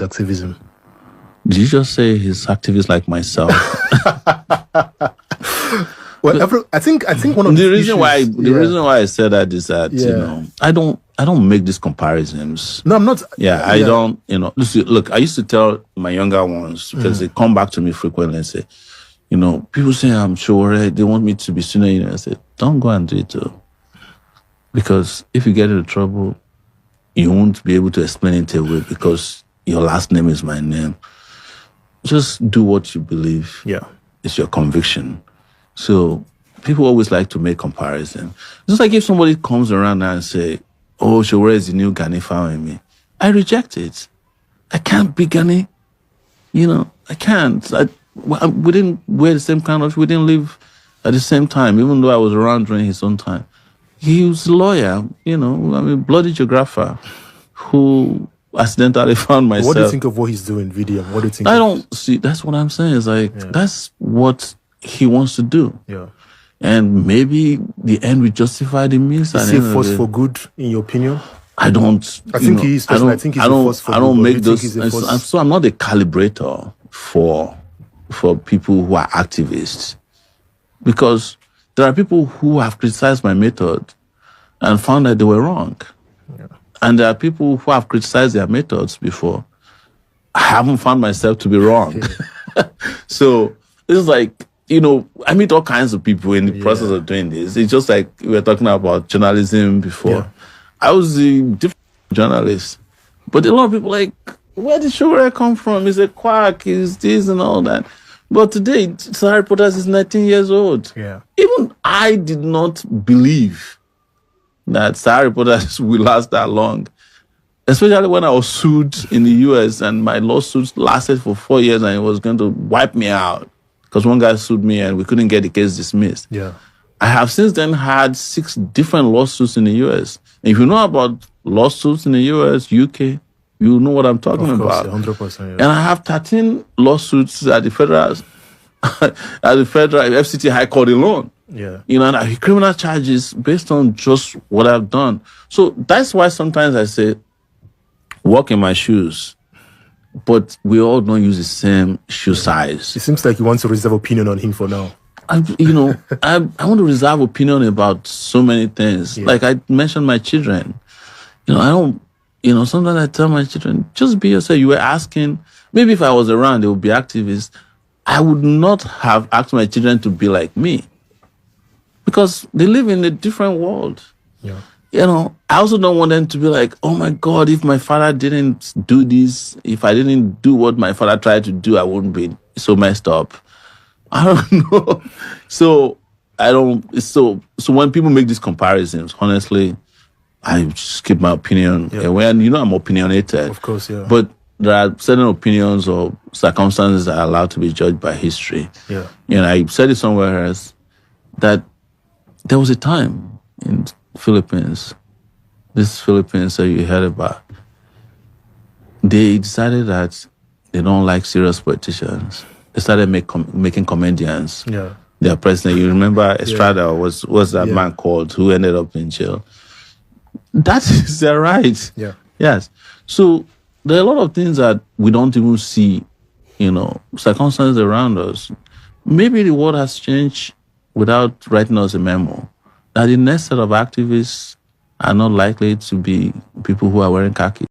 his activism? Did you just say he's activist like myself? Well, I think one of the reason why I said that is that I don't make these comparisons. No, I'm not. I don't. Look, I used to tell my younger ones because they come back to me frequently and say, people say I'm sure they want me to be sooner. I said, don't go and do it too, because if you get into trouble, you won't be able to explain it away because your last name is my name. Just do what you believe. Yeah, it's your conviction. So people always like to make comparison. Just like if somebody comes around now and say, "Oh, Sowore is the new Gani family," I reject it. I can't be Gani. I can't. We didn't wear the same kind of. We didn't live at the same time, even though I was around during his own time. He was a lawyer, bloody geographer who accidentally found myself. What do you think of what he's doing, video? What do you think? I don't see. That's what I'm saying. It's like that's what he wants to do. Yeah. And maybe the end will justify the means. Is he a force for good, in your opinion? I don't. I think he is. I think he's a force for good. I don't make those. So I'm not a calibrator for people who are activists, because there are people who have criticized my method and found that they were wrong. Yeah. And there are people who have criticized their methods before. I haven't found myself to be wrong. So it's like, I meet all kinds of people in the process of doing this. It's just like we were talking about journalism before. Yeah. I was a different journalist. But a lot of people like, where did Sowore come from? He's a quack, he's this and all that. But today, Sowore Reporters is 19 years old. Yeah. Even I did not believe that Sowore Reporters will last that long. Especially when I was sued in the US and my lawsuit lasted for 4 years and it was going to wipe me out. Because one guy sued me and we couldn't get the case dismissed. Yeah. I have since then had 6 different lawsuits in the US. And if you know about lawsuits in the US, UK, you know what I'm talking about. 100%. Yeah. And I have 13 lawsuits at the federal FCT High Court alone. Yeah. And I have criminal charges based on just what I've done. So that's why sometimes I say, walk in my shoes. But we all don't use the same shoe size. It seems like you want to reserve opinion on him for now. I want to reserve opinion about so many things. Yeah. Like I mentioned my children. I don't, sometimes I tell my children, just be yourself. You were asking, maybe if I was around, they would be activists. I would not have asked my children to be like me. Because they live in a different world. Yeah. I also don't want them to be like, oh my God, if my father didn't do this, if I didn't do what my father tried to do, I wouldn't be so messed up. I don't know. So when people make these comparisons, honestly, I just keep my opinion. Yeah. And when I'm opinionated. Of course, yeah. But there are certain opinions or circumstances that are allowed to be judged by history. Yeah. I said it somewhere else that there was a time in Philippines, this Philippines that you heard about, they decided that they don't like serious politicians. They started making comedians. Yeah. Their president, you remember Estrada was that man called who ended up in jail. That is their right. Yeah. Yes. So there are a lot of things that we don't even see, circumstances around us. Maybe the world has changed without writing us a memo. That the next set of activists are not likely to be people who are wearing khaki.